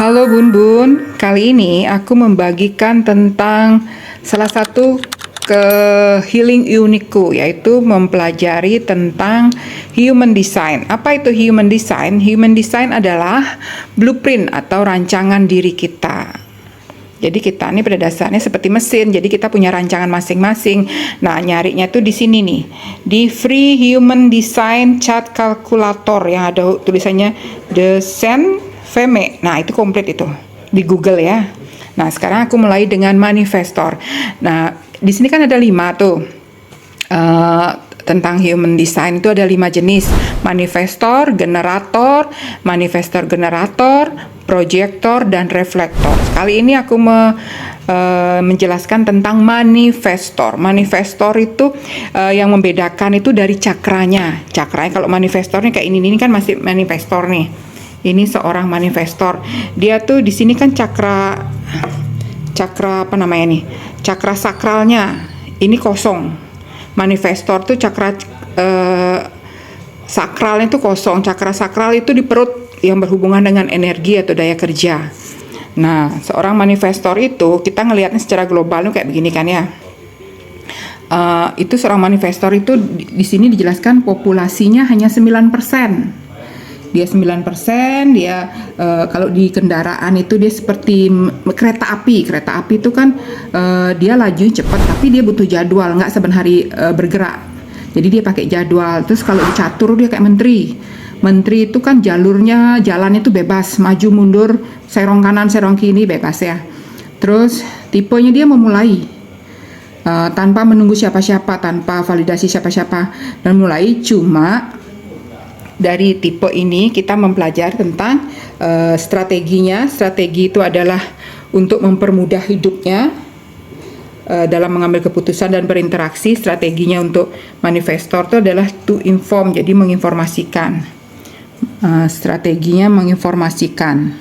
Halo Bun Bun, kali ini aku membagikan tentang salah satu healing unikku, yaitu mempelajari tentang human design. Apa itu human design? Human design adalah blueprint atau rancangan diri kita. Jadi kita ini pada dasarnya seperti mesin, jadi kita punya rancangan masing-masing. Nah, nyarinya tuh di sini nih, di Free Human Design Chart Calculator yang ada tulisannya The Sen Feme. Nah, itu komplit itu di Google ya. Nah, sekarang aku mulai dengan manifestor. Nah, di sini kan ada 5 tuh. Tentang human design itu ada 5 jenis: manifestor, generator, proyektor, dan reflektor. Kali ini aku menjelaskan tentang manifestor. Manifestor itu yang membedakan itu dari cakranya. Cakranya kalau manifestornya kayak ini kan masih manifestor nih. Ini seorang manifestor. Dia tuh di sini kan cakra apa namanya nih? Cakra sakralnya ini kosong. Manifestor tuh cakra sakralnya itu kosong. Cakra sakral itu di perut yang berhubungan dengan energi atau daya kerja. Nah, seorang manifestor itu kita ngelihatnya secara global kayak begini kan ya. Itu seorang manifestor itu di sini dijelaskan populasinya hanya 9%. Dia 9%, dia kalau di kendaraan itu dia seperti kereta api. Kereta api itu kan dia laju cepat, tapi dia butuh jadwal, nggak saben hari bergerak. Jadi dia pakai jadwal. Terus kalau di catur dia kayak menteri. Menteri itu kan jalannya itu bebas, maju mundur, serong kanan, serong kiri bebas ya. Terus tipenya dia memulai tanpa menunggu siapa-siapa, tanpa validasi siapa-siapa, dan mulai cuma dari tipe ini kita mempelajari tentang strateginya. Strategi itu adalah untuk mempermudah hidupnya dalam mengambil keputusan dan berinteraksi. Strateginya untuk manifestor itu adalah to inform, jadi menginformasikan. Strateginya menginformasikan.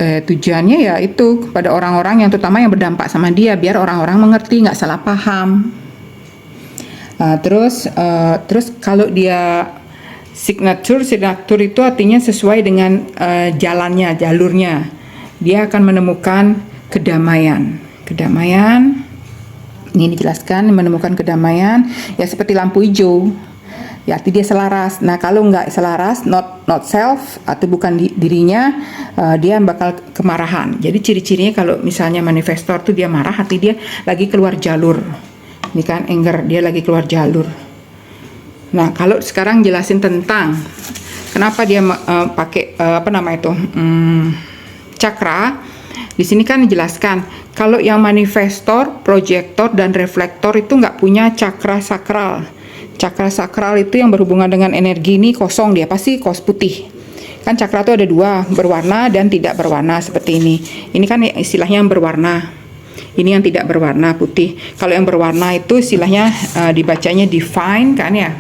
Tujuannya ya itu kepada orang-orang yang terutama yang berdampak sama dia, biar orang-orang mengerti, nggak salah paham. Terus kalau dia signature itu artinya sesuai dengan jalurnya. Dia akan menemukan kedamaian. Ini dijelaskan menemukan kedamaian ya seperti lampu hijau. Ya, arti dia selaras. Nah, kalau nggak selaras, not self atau bukan dirinya, dia bakal kemarahan. Jadi ciri-cirinya kalau misalnya manifestor tuh dia marah, arti dia lagi keluar jalur. Ini kan anger, dia lagi keluar jalur. Nah, kalau sekarang jelasin tentang kenapa dia pakai cakra. Di sini kan dijelaskan kalau yang manifestor, proyektor, dan reflektor itu nggak punya cakra sakral. Cakra sakral itu yang berhubungan dengan energi ini kosong, dia pasti kos putih. Kan cakra itu ada 2, berwarna dan tidak berwarna seperti ini. Ini kan istilahnya yang berwarna. Ini yang tidak berwarna, putih. Kalau yang berwarna itu istilahnya dibacanya divine kan ya.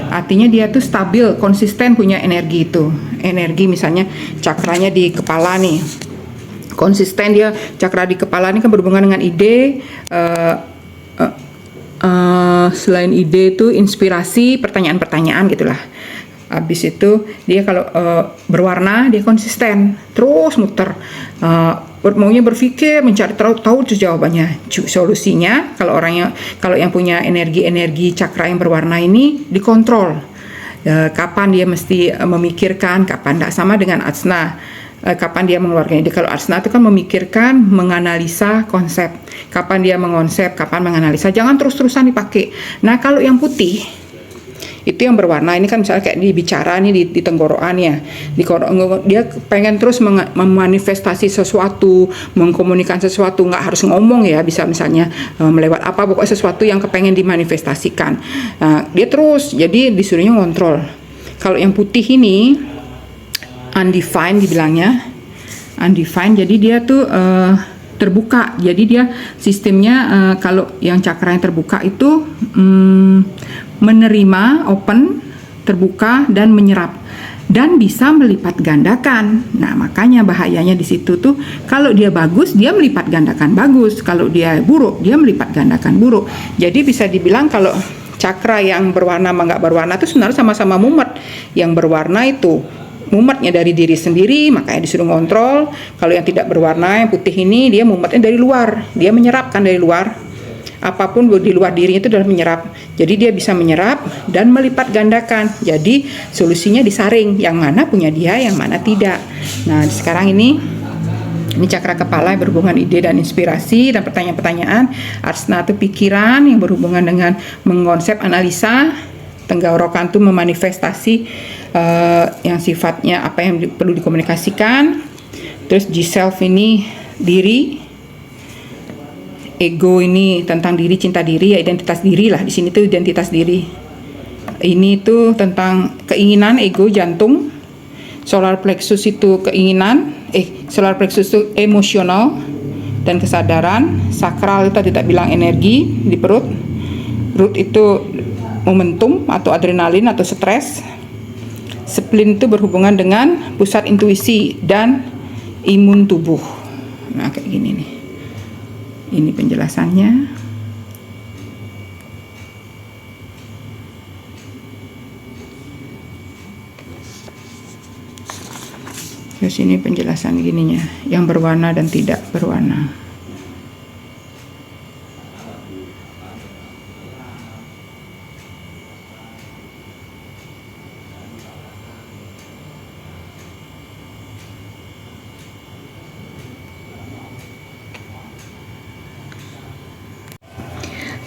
Artinya dia tuh stabil, konsisten punya energi itu. Energi misalnya cakranya di kepala nih. Konsisten dia, cakra di kepala ini kan berhubungan dengan ide. Selain ide itu inspirasi, pertanyaan-pertanyaan gitulah. Habis itu dia kalau berwarna dia konsisten, terus muter. Maunya berpikir, mencari tahu terus jawabannya, solusinya. Kalau yang punya energi cakra yang berwarna ini dikontrol. Kapan dia mesti memikirkan, kapan tidak, sama dengan asna. Kapan dia mengeluarkan ide. Kalau asna itu kan memikirkan, menganalisa konsep. Kapan dia mengonsep, kapan menganalisa. Jangan terus-terusan dipakai. Nah, kalau yang putih itu yang berwarna, ini kan misalnya kayak dibicara nih di tenggorokan ya. Dia pengen terus memanifestasi sesuatu, mengkomunikasikan sesuatu, nggak harus ngomong ya, bisa misalnya melewat apa, pokoknya sesuatu yang kepengen dimanifestasikan. Nah, dia terus, jadi disuruhnya ngontrol. Kalau yang putih ini undefined dibilangnya, undefined, jadi dia tuh terbuka. Jadi dia sistemnya kalau yang cakra yang terbuka itu menerima, open, terbuka, dan menyerap, dan bisa melipat gandakan. Nah, makanya bahayanya di situ tuh kalau dia bagus dia melipat gandakan bagus, kalau dia buruk dia melipat gandakan buruk. Jadi bisa dibilang kalau cakra yang berwarna sama nggak berwarna itu sebenarnya sama-sama mumet. Yang berwarna itu mumetnya dari diri sendiri, makanya disuruh ngontrol. Kalau yang tidak berwarna, yang putih ini, dia mumetnya dari luar, dia menyerapkan dari luar. Apapun di luar dirinya itu adalah menyerap. Jadi dia bisa menyerap dan melipat gandakan. Jadi solusinya disaring, yang mana punya dia, yang mana tidak. Nah sekarang ini cakra kepala yang berhubungan ide dan inspirasi dan pertanyaan-pertanyaan. Arsana itu pikiran yang berhubungan dengan mengkonsep analisa. Tenggorokan itu memanifestasi yang sifatnya apa yang perlu dikomunikasikan. Terus G-self ini diri, ego ini tentang diri, cinta diri, ya identitas diri lah. Di sini tuh identitas diri. Ini tuh tentang keinginan, ego, jantung. Solar plexus itu keinginan, solar plexus itu emosional dan kesadaran. Sakral itu tadi tak bilang energi di perut. Root itu momentum atau adrenalin atau stres. Spleen itu berhubungan dengan pusat intuisi dan imun tubuh. Nah kayak gini nih. Ini penjelasannya. Terus ini penjelasan gininya, yang berwarna dan tidak berwarna.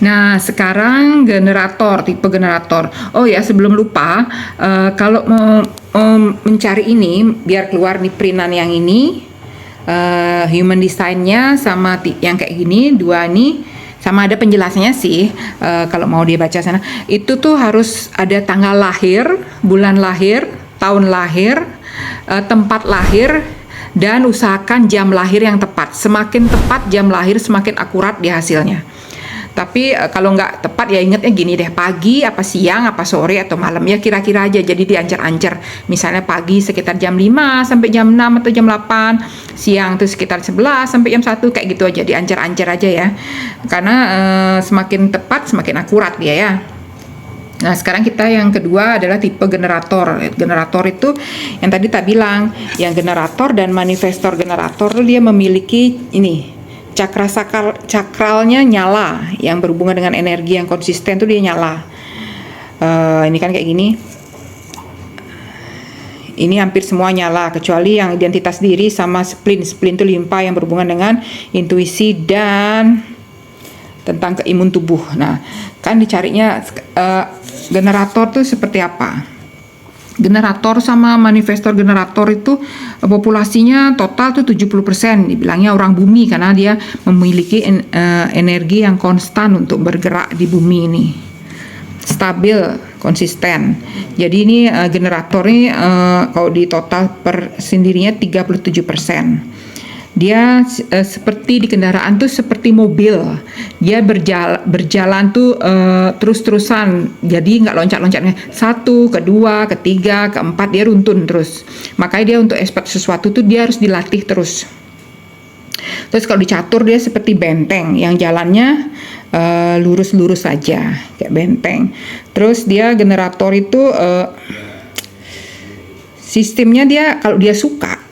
Nah, sekarang generator, tipe generator. Oh ya, sebelum lupa, kalau mau mencari ini, biar keluar nih printan yang ini, human design-nya sama yang kayak gini, dua nih, sama ada penjelasannya sih, kalau mau dia baca sana. Itu tuh harus ada tanggal lahir, bulan lahir, tahun lahir, tempat lahir, dan usahakan jam lahir yang tepat. Semakin tepat jam lahir, semakin akurat di hasilnya. Tapi kalau nggak tepat ya ingatnya gini deh, pagi apa siang apa sore atau malam ya kira-kira aja, jadi diancar-ancar. Misalnya pagi sekitar jam 5 sampai jam 6 atau jam 8, siang tuh sekitar 11 sampai jam 1, kayak gitu aja, diancar-ancar aja ya. Karena semakin tepat semakin akurat dia ya. Nah sekarang kita yang kedua adalah tipe generator. Generator itu yang tadi tak bilang, yang generator dan manifestor generator tuh dia memiliki ini, cakralnya nyala, yang berhubungan dengan energi yang konsisten tuh dia nyala. Ini kan kayak gini. Ini hampir semua nyala kecuali yang identitas diri sama spleen. Spleen itu limpa yang berhubungan dengan intuisi dan tentang keimun tubuh. Nah, kan dicarinya generator tuh seperti apa? Generator sama manifestor generator itu populasinya total tuh 70%, dibilangnya orang bumi karena dia memiliki energi yang konstan untuk bergerak di bumi ini, stabil, konsisten. Jadi ini generator ini kalau di total per sendirinya 37%. Dia seperti di kendaraan tuh seperti mobil, dia berjalan tuh terus-terusan, jadi nggak loncat-loncatnya, 1, kedua, ketiga, keempat, dia runtun terus. Makanya dia untuk expert sesuatu tuh dia harus dilatih terus. Terus kalau dicatur dia seperti benteng yang jalannya lurus-lurus saja kayak benteng. Terus dia generator itu sistemnya dia kalau dia suka,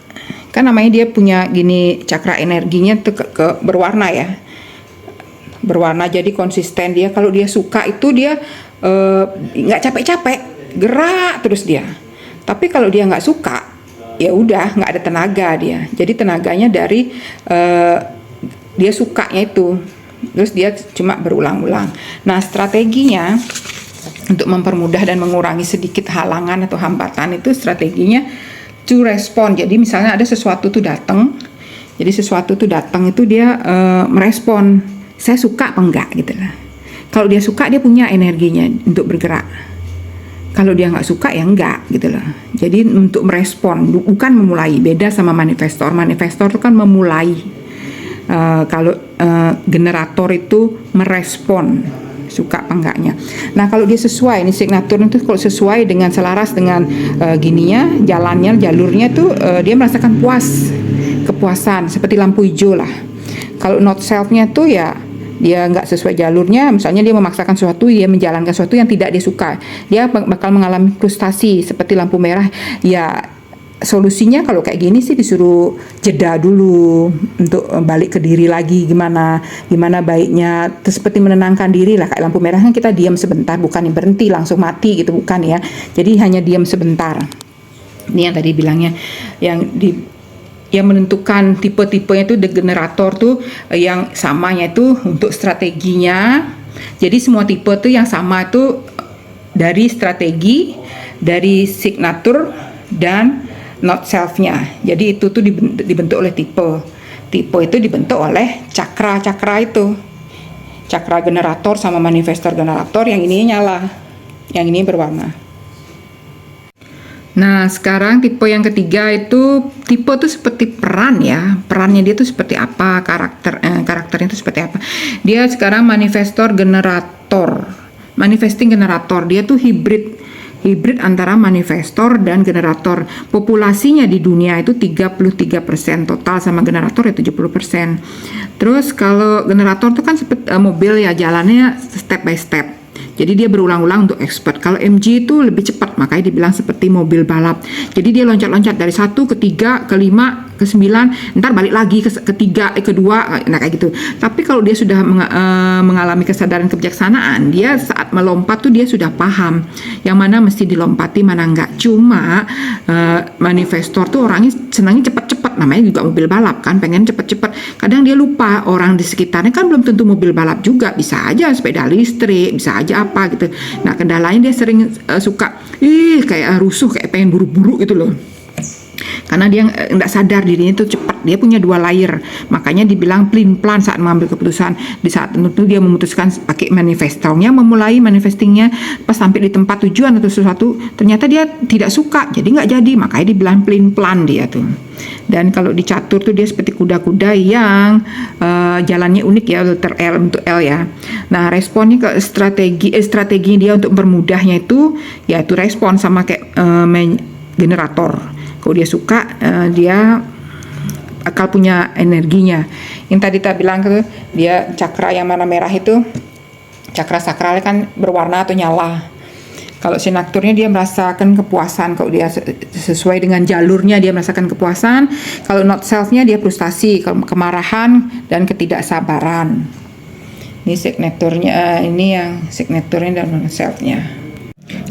kan namanya dia punya gini cakra energinya tuh ke berwarna ya, berwarna, jadi konsisten dia. Kalau dia suka itu dia nggak capek-capek, gerak terus dia. Tapi kalau dia nggak suka, ya udah nggak ada tenaga dia. Jadi tenaganya dari dia sukanya itu, terus dia cuma berulang-ulang. Nah strateginya untuk mempermudah dan mengurangi sedikit halangan atau hambatan itu strateginya to respond. Jadi misalnya ada sesuatu tuh datang, jadi sesuatu tuh datang itu dia merespon, saya suka apa enggak gitu lah. Kalau dia suka dia punya energinya untuk bergerak, kalau dia nggak suka ya enggak gitu lah. Jadi untuk merespon bukan memulai, beda sama manifestor. Manifestor itu kan memulai, kalau generator itu merespon, suka apa enggaknya. Nah kalau dia sesuai, ini signatur itu kalau sesuai dengan selaras dengan gininya, jalannya, jalurnya tuh dia merasakan kepuasan seperti lampu hijau lah. Kalau not selfnya tuh ya dia nggak sesuai jalurnya, misalnya dia memaksakan sesuatu, dia menjalankan sesuatu yang tidak dia suka, dia bakal mengalami frustasi seperti lampu merah ya. solusinya kalau kayak gini sih disuruh jeda dulu untuk balik ke diri lagi, gimana baiknya. Terus seperti menenangkan diri lah, kayak lampu merah kan kita diam sebentar, bukan berhenti langsung mati gitu, bukan ya. Jadi hanya diam sebentar. Ini yang tadi bilangnya, yang menentukan tipe-tipenya itu degenerator tuh yang samanya itu untuk strateginya. Jadi semua tipe tuh yang sama itu dari strategi, dari signature, dan not self-nya. Jadi itu tuh dibentuk oleh tipe. Tipe itu dibentuk oleh cakra itu. Cakra generator sama manifestor generator, yang ini nyala, yang ini berwarna. Nah, sekarang tipe yang ketiga itu, tipe itu seperti peran ya. Perannya dia tuh seperti apa, karakternya itu seperti apa. Dia sekarang manifestor generator. Manifesting generator, dia tuh hibrid antara manifestor dan generator. Populasinya di dunia itu 33%, total sama generator ya 70%. Terus kalau generator itu kan seperti mobil ya, jalannya step by step. Jadi dia berulang-ulang untuk expert. Kalau MG itu lebih cepat, makanya dibilang seperti mobil balap. Jadi dia loncat-loncat dari 1 ke 3 ke 5 ke 9, ntar balik lagi ke 3 ke 2, nah kayak gitu. Tapi kalau dia sudah mengalami kesadaran kebijaksanaan, dia saat melompat tuh dia sudah paham yang mana mesti dilompati, mana enggak. Cuma manifestor tuh orangnya senangnya cepat-cepat, namanya juga mobil balap kan, pengen cepat-cepat. Kadang dia lupa orang di sekitarnya kan belum tentu mobil balap juga, bisa aja sepeda listrik, bisa aja apa gitu. Nah, kendalanya dia sering suka kayak rusuh, kayak pengen buru-buru gitu loh. Karena dia nggak sadar dirinya itu cepat, dia punya 2 layer, makanya dibilang plan saat mengambil keputusan. Di saat tertentu dia memutuskan pakai manifestornya, memulai manifestingnya, pas sampai di tempat tujuan atau sesuatu ternyata dia tidak suka, jadi nggak jadi, makanya dibilang plan dia tuh. Dan kalau di catur tuh dia seperti kuda-kuda yang jalannya unik ya, letter L untuk L ya. Nah, responnya ke strategi dia untuk mempermudahnya itu yaitu respon sama kayak generator. Kalau dia suka, dia akal punya energinya. Yang tadi kita bilang tuh, dia cakra yang warna merah itu, cakra sakralnya kan berwarna atau nyala. Kalau sinakturnya dia merasakan kepuasan, kalau dia sesuai dengan jalurnya dia merasakan kepuasan. Kalau not self-nya dia frustasi, kemarahan dan ketidaksabaran. Ini signaturnya, ini yang signaturnya dan not self-nya.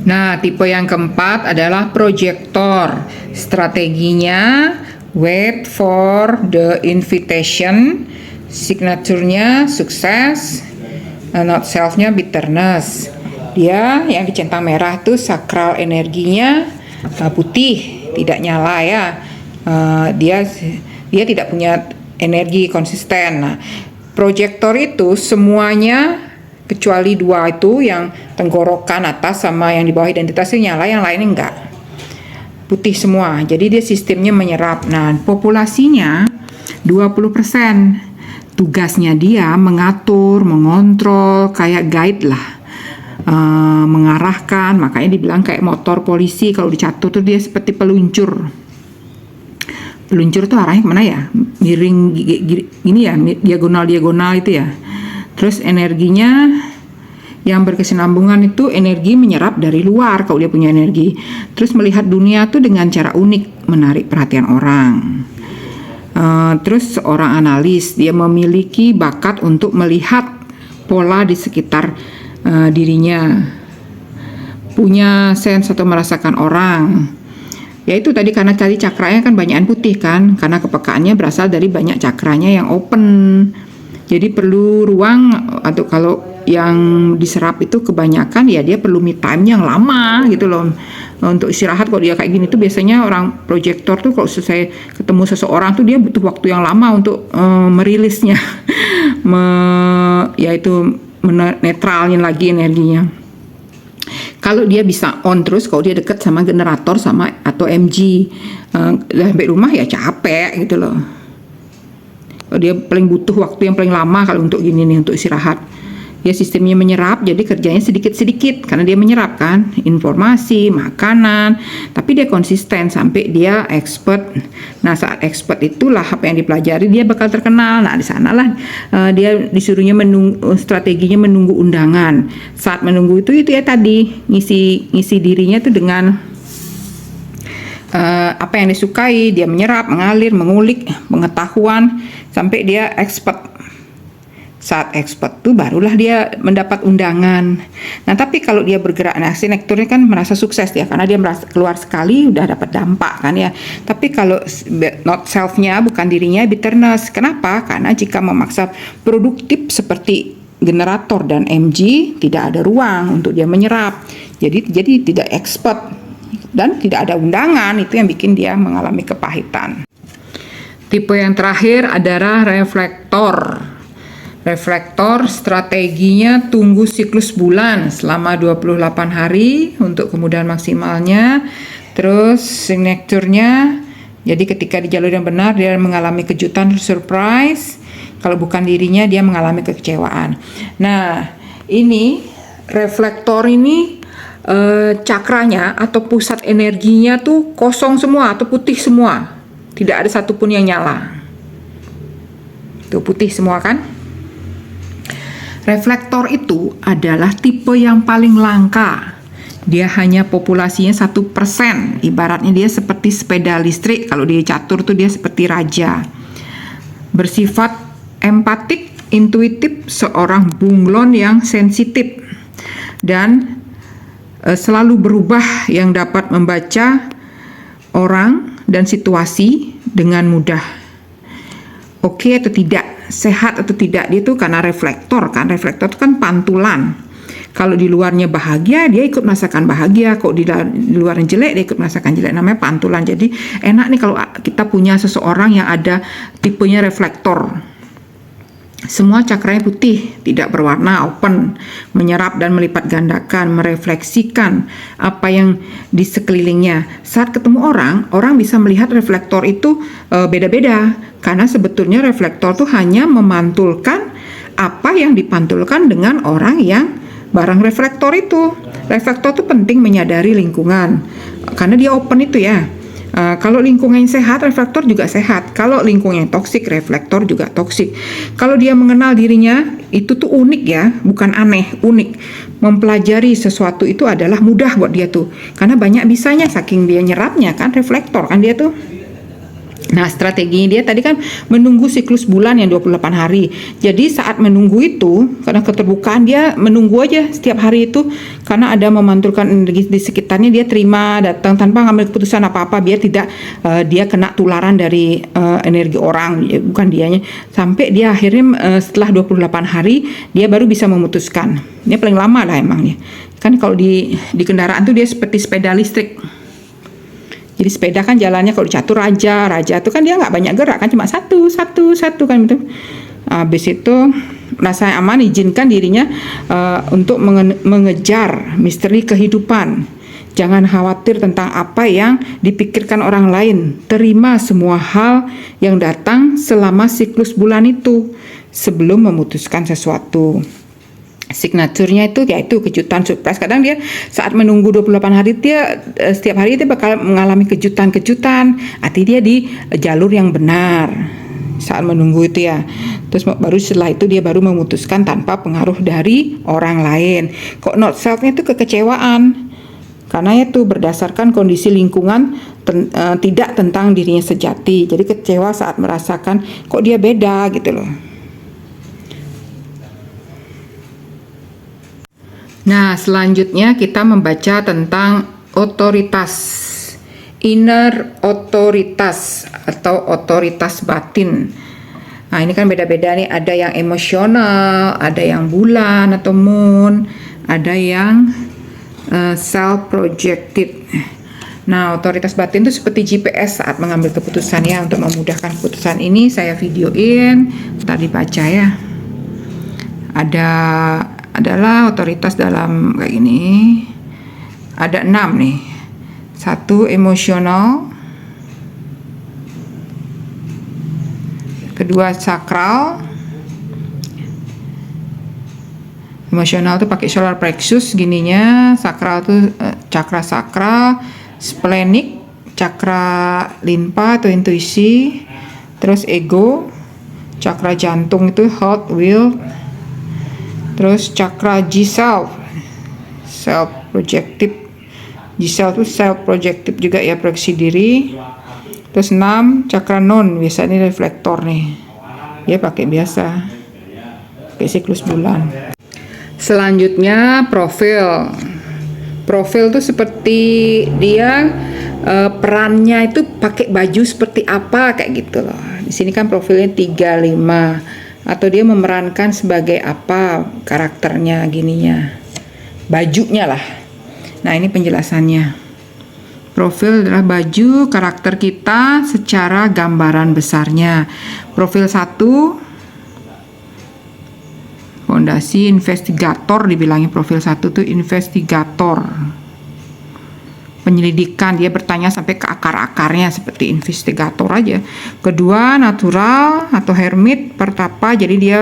Nah, tipe yang keempat adalah projector. Strateginya wait for the invitation, signaturnya sukses, not self-nya bitterness. Dia yang dicentang merah tuh sakral energinya putih, tidak nyala ya. Dia tidak punya energi konsisten. Nah, projector itu semuanya kecuali 2 itu, yang tenggorokan atas sama yang di bawah identitasnya nyala, yang lainnya enggak, putih semua. Jadi dia sistemnya menyerap. Nah, populasinya 20%. Tugasnya dia mengatur, mengontrol, kayak guide lah, mengarahkan. Makanya dibilang kayak motor polisi. Kalau dicatur tuh dia seperti peluncur. Peluncur tuh arahnya kemana ya? Miring gini ya, diagonal itu ya. Terus energinya yang berkesinambungan itu energi menyerap dari luar kalau dia punya energi. Terus melihat dunia tuh dengan cara unik, menarik perhatian orang. Terus seorang analis, dia memiliki bakat untuk melihat pola di sekitar dirinya. Punya sense atau merasakan orang. Yaitu tadi karena tadi cakranya kan banyakan putih kan, karena kepekaannya berasal dari banyak cakranya yang open. Jadi perlu ruang, atau kalau yang diserap itu kebanyakan ya dia perlu me time yang lama gitu loh. Untuk istirahat kalau dia kayak gini tuh biasanya orang projector tuh kalau selesai ketemu seseorang tuh dia butuh waktu yang lama untuk merilisnya. Yaitu netralin lagi energinya. Kalau dia bisa on terus, kalau dia dekat sama generator sama atau MG, sampai rumah ya capek gitu loh. Dia paling butuh waktu yang paling lama kalau untuk gini nih, untuk istirahat. Ya sistemnya menyerap, jadi kerjanya sedikit-sedikit karena dia menyerap kan informasi, makanan, tapi dia konsisten sampai dia expert. Nah, saat expert itulah apa yang dipelajari dia bakal terkenal. Nah, di sanalah dia disuruhnya strateginya menunggu undangan. Saat menunggu itu ya tadi ngisi dirinya tuh dengan apa yang disukai, dia menyerap, mengalir, mengulik pengetahuan sampai dia expert. Saat expert tuh barulah dia mendapat undangan. Nah, tapi kalau dia bergerak, nah sinekturnya kan merasa sukses ya, karena dia merasa keluar sekali udah dapat dampak kan ya. Tapi kalau not self-nya, bukan dirinya, bitterness. Kenapa? Karena jika memaksa produktif seperti generator dan MG, tidak ada ruang untuk dia menyerap. Jadi tidak expert dan tidak ada undangan, itu yang bikin dia mengalami kepahitan. Tipe yang terakhir adalah reflektor. Reflektor strateginya tunggu siklus bulan selama 28 hari untuk kemudahan maksimalnya. Terus signaturnya, jadi ketika di jalur yang benar dia mengalami kejutan, surprise. Kalau bukan dirinya dia mengalami kekecewaan. Nah, ini reflektor ini cakranya atau pusat energinya tuh kosong semua atau putih semua. Tidak ada satupun yang nyala. Tuh putih semua kan? Reflektor itu adalah tipe yang paling langka. Dia hanya populasinya 1%. Ibaratnya dia seperti sepeda listrik. Kalau dia catur tuh dia seperti raja. Bersifat empatik, intuitif, seorang bunglon yang sensitif. Dan selalu berubah, yang dapat membaca orang dan situasi dengan mudah. Oke atau tidak, sehat atau tidak, dia itu karena reflektor kan. Reflektor itu kan pantulan. Kalau di luarnya bahagia, dia ikut merasakan bahagia. Kok di luarnya jelek, dia ikut merasakan jelek. Namanya pantulan. Jadi enak nih kalau kita punya seseorang yang ada tipenya reflektor. Semua cakranya putih, tidak berwarna, open, menyerap dan melipat gandakan, merefleksikan apa yang di sekelilingnya. Saat ketemu orang bisa melihat reflektor itu beda-beda, karena sebetulnya reflektor itu hanya memantulkan apa yang dipantulkan dengan orang yang barang reflektor itu. Reflektor itu penting menyadari lingkungan, karena dia open itu ya. Kalau lingkungan yang sehat, reflektor juga sehat. Kalau lingkungan yang toksik, reflektor juga toksik. Kalau dia mengenal dirinya, itu tuh unik ya, bukan aneh, unik. Mempelajari sesuatu itu adalah mudah buat dia tuh, karena banyak bisanya, saking dia nyerapnya kan, reflektor kan dia tuh. Nah, strateginya dia tadi kan menunggu siklus bulan yang 28 hari. Jadi saat menunggu itu, karena keterbukaan, dia menunggu aja setiap hari itu, karena ada memantulkan energi di sekitarnya, dia terima, datang tanpa ngambil keputusan apa-apa, biar tidak dia kena tularan dari energi orang, bukan dianya. Sampai dia akhirnya setelah 28 hari, dia baru bisa memutuskan. Dia paling lama lah emangnya. Kan kalau di kendaraan tuh dia seperti sepeda listrik. Jadi sepeda kan jalannya kalau catur raja itu kan dia nggak banyak gerak kan, cuma satu kan gitu. Habis itu merasa aman, izinkan dirinya untuk mengejar misteri kehidupan. Jangan khawatir tentang apa yang dipikirkan orang lain. Terima semua hal yang datang selama siklus bulan itu sebelum memutuskan sesuatu. Signaturnya itu yaitu kejutan, surprise. Kadang dia saat menunggu 28 hari, dia setiap hari dia bakal mengalami kejutan-kejutan. Arti dia di jalur yang benar saat menunggu itu ya. Terus baru setelah itu dia baru memutuskan tanpa pengaruh dari orang lain. Kok not self-nya itu kekecewaan, karena itu berdasarkan kondisi lingkungan, tidak tentang dirinya sejati. Jadi kecewa saat merasakan kok dia beda gitu loh. Nah, selanjutnya kita membaca tentang otoritas, inner otoritas atau otoritas batin. Nah, ini kan beda-beda nih, ada yang emosional, ada yang bulan atau moon, ada yang self-projected. Nah, otoritas batin itu seperti GPS saat mengambil keputusan ya. Untuk memudahkan keputusan ini saya videoin, tadi baca ya. Adalah otoritas dalam kayak gini. Ada 6 nih. 1 emosional. Kedua sakral. Emosional tuh pakai solar plexus gininya. Sakral tuh cakra sakral. Splenic, cakra limpa atau intuisi. Terus ego, cakra jantung itu heart, will. Terus cakra G self projective, Giselle tuh self projective juga ya, proyeksi diri. Terus 6 cakra non, biasanya reflektor nih. Dia pakai biasa. Pakai siklus bulan. Selanjutnya profil. Profil tuh seperti dia perannya itu pakai baju seperti apa kayak gitu loh. Di sini kan profilnya 35, atau dia memerankan sebagai apa karakternya gininya. Bajunya lah. Nah, ini penjelasannya. Profil adalah baju karakter kita secara gambaran besarnya. Profil 1 fondasi investigator, dibilangnya profil 1 tuh investigator. Penyelidikan, dia bertanya sampai ke akar-akarnya seperti investigator aja. Kedua natural atau hermit, pertapa, jadi dia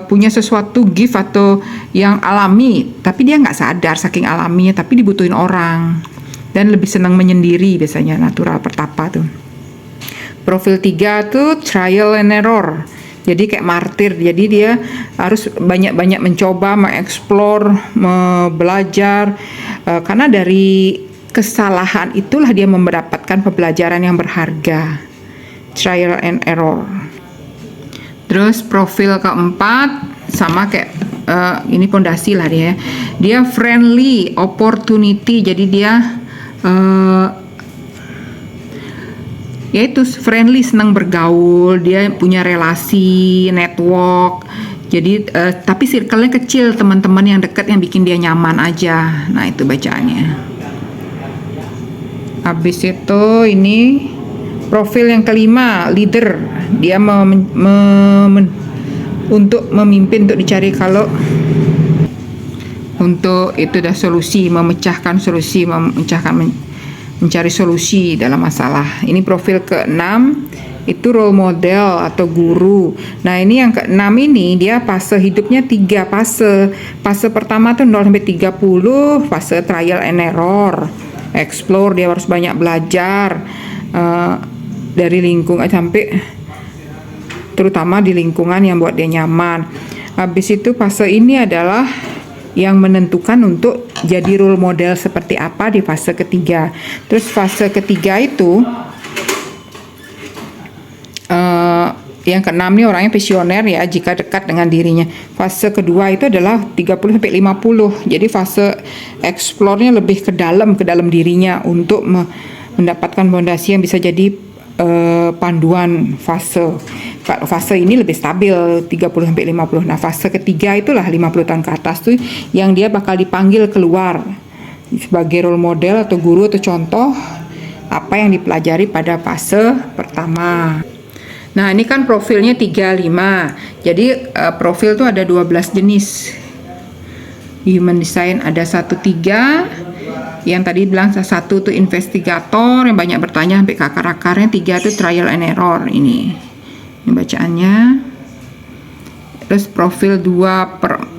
punya sesuatu gift atau yang alami, tapi dia nggak sadar saking alaminya, tapi dibutuhin orang. Dan lebih senang menyendiri biasanya natural pertapa tuh. Profil 3 tuh trial and error. Jadi kayak martir. Jadi dia harus banyak-banyak mencoba, mengeksplor, belajar. Karena dari kesalahan itulah dia mendapatkan pembelajaran yang berharga. Trial and error. Terus profil keempat sama kayak ini pondasi lah dia. Dia friendly, opportunity. Jadi dia yaitu friendly, senang bergaul, dia punya relasi, network. Jadi tapi circle-nya kecil, teman-teman yang dekat yang bikin dia nyaman aja. Nah, itu bacaannya. Habis itu ini profil yang kelima, leader. Dia untuk memimpin, untuk dicari. Kalau untuk itu dah solusi, memecahkan solusi, mencari solusi dalam masalah. Ini profil ke-6 itu role model atau guru. Nah, ini yang ke-6 ini dia fase hidupnya 3 fase. Fase pertama tuh 0 sampai 30, fase trial and error. Explore, dia harus banyak belajar dari lingkungan sampai terutama di lingkungan yang buat dia nyaman. Habis itu fase ini adalah yang menentukan untuk jadi role model seperti apa di fase ketiga. Terus fase ketiga itu yang ke-6 nih orangnya visioner ya, jika dekat dengan dirinya. Fase kedua itu adalah 30 sampai 50. Jadi fase explore-nya lebih ke dalam dirinya untuk mendapatkan fondasi yang bisa jadi panduan fase. Fase ini lebih stabil 30 sampai 50. Nah, fase ketiga itulah 50 tahun ke atas tuh yang dia bakal dipanggil keluar sebagai role model atau guru atau contoh apa yang dipelajari pada fase pertama. Nah, ini kan profilnya 35. Jadi profil tuh ada 12 jenis. Human design ada 13. Yang tadi bilang satu tuh investigator yang banyak bertanya sampai ke akar-akarnya. 3 tuh trial and error ini bacaannya. Terus profil 2/4,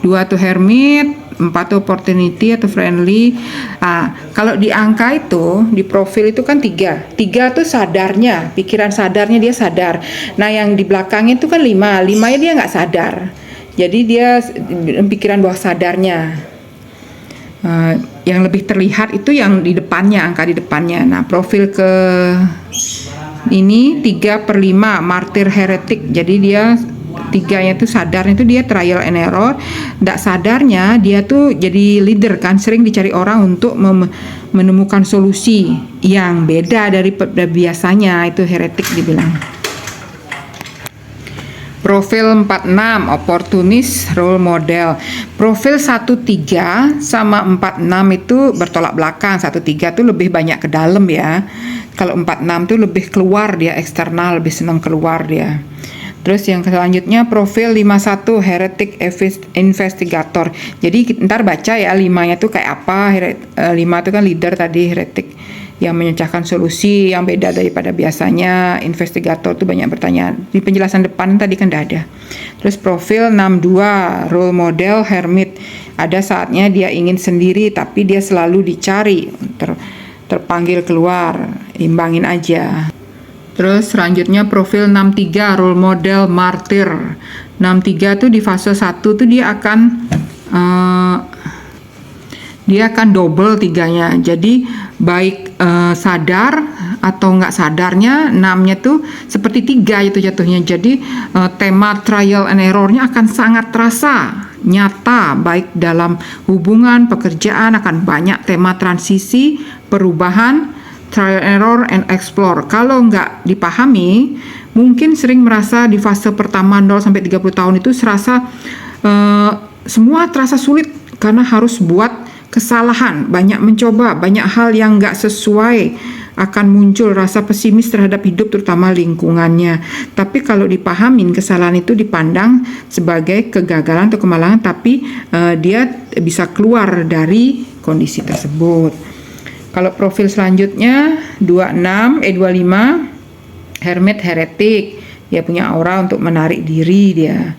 2 tuh hermit, 4 tuh opportunity atau friendly. Kalau di angka itu, di profil itu kan 3 tuh sadarnya, pikiran sadarnya dia sadar. Nah, yang di belakangnya itu kan 5 nya dia nggak sadar. Jadi dia pikiran bawah sadarnya. Yang lebih terlihat itu yang di depannya, angka di depannya. Nah, profil ke ini 3/5 martir heretik. Jadi dia 3-nya itu sadarnya itu dia trial and error. Nggak sadarnya dia tuh jadi leader kan, sering dicari orang untuk menemukan solusi yang beda dari biasanya, itu heretik dibilang. Profil 46 opportunis role model. Profil 13 sama 46 itu bertolak belakang. 13 tuh lebih banyak ke dalam ya. Kalau 46 tuh lebih keluar dia, eksternal, lebih senang keluar dia. Terus yang selanjutnya profil 51 heretic investigator. Jadi ntar baca ya 5-nya tuh kayak apa. 5 itu kan leader tadi, heretic yang menyecahkan solusi yang beda daripada biasanya. Investigator tuh banyak bertanya. Di penjelasan depan tadi kan udah ada. Terus profil 62 role model hermit. Ada saatnya dia ingin sendiri tapi dia selalu dicari, terpanggil keluar, imbangin aja. Terus selanjutnya profil 63 role model martir. 63 tuh di fase 1 tuh dia akan dia akan double tiganya. Jadi baik sadar atau nggak sadarnya, 6-nya tuh seperti 3 itu jatuhnya. Jadi tema trial and error-nya akan sangat terasa nyata, baik dalam hubungan, pekerjaan, akan banyak tema transisi, perubahan, trial and error and explore. Kalau nggak dipahami, mungkin sering merasa di fase pertama 0 sampai 30 tahun itu serasa semua terasa sulit karena harus buat kesalahan, banyak mencoba, banyak hal yang nggak sesuai, akan muncul rasa pesimis terhadap hidup terutama lingkungannya. Tapi kalau dipahamin, kesalahan itu dipandang sebagai kegagalan atau kemalangan, tapi dia bisa keluar dari kondisi tersebut. Kalau profil selanjutnya 25 hermit heretik, dia punya aura untuk menarik diri, dia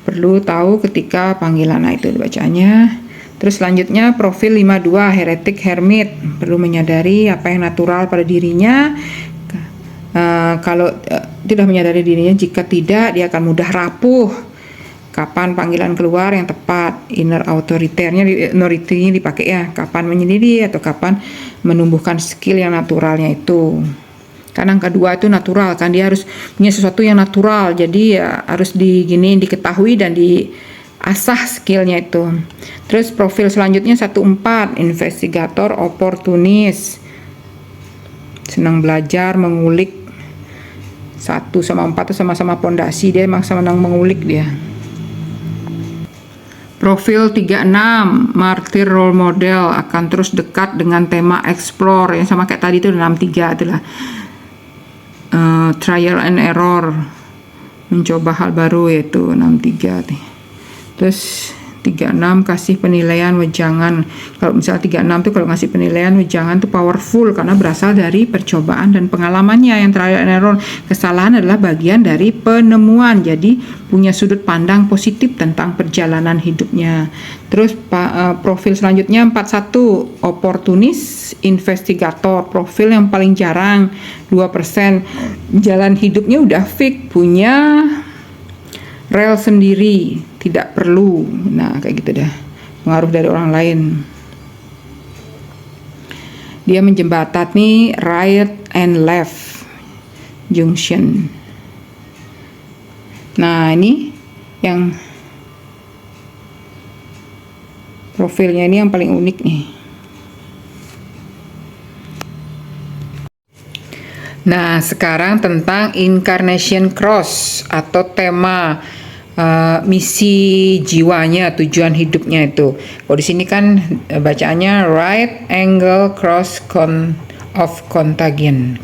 perlu tahu ketika panggilan, nah itu bacanya. Terus selanjutnya profil 52 heretik hermit, perlu menyadari apa yang natural pada dirinya. Kalau tidak menyadari dirinya, jika tidak dia akan mudah rapuh. Kapan panggilan keluar yang tepat, inner authority-nya dipakai ya, kapan menyendiri atau kapan menumbuhkan skill yang naturalnya itu. Karena yang kedua itu natural kan, dia harus punya sesuatu yang natural, jadi ya harus diketahui dan diasah skillnya itu. Terus profil selanjutnya 14 investigator oportunis, senang belajar, mengulik. 1 sama 4 itu sama-sama pondasi, dia emang senang mengulik dia. Profil 36 martir role model, akan terus dekat dengan tema explore yang sama kayak tadi itu 63 itulah. Trial and error, mencoba hal baru, yaitu 63 nih. Terus 36 kasih penilaian wejangan. Kalau misalnya 36 tuh kalau ngasih penilaian wejangan tuh powerful karena berasal dari percobaan dan pengalamannya. Yang trial and error, kesalahan adalah bagian dari penemuan, jadi punya sudut pandang positif tentang perjalanan hidupnya. Terus profil selanjutnya 41 oportunis investigator, profil yang paling jarang 2%, jalan hidupnya udah fix, punya rel sendiri, tidak perlu, nah kayak gitu dah, pengaruh dari orang lain. Dia menjembatani right and left junction. Nah ini yang profilnya ini yang paling unik nih. Nah sekarang tentang incarnation cross atau tema misi jiwanya, tujuan hidupnya itu. Kalau di sini kan bacaannya right angle cross of contagion.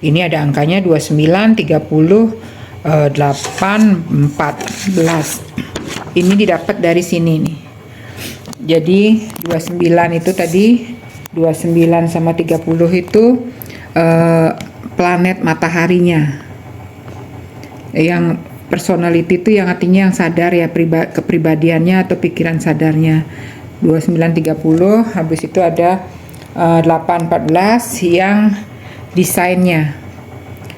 Ini ada angkanya 29, 30, 8, 14. Ini didapat dari sini nih. Jadi 29 itu tadi, 29 sama 30 itu planet mataharinya. Yang personality itu yang artinya yang sadar ya, kepribadiannya atau pikiran sadarnya. 29-30, habis itu ada 8-14 yang desainnya.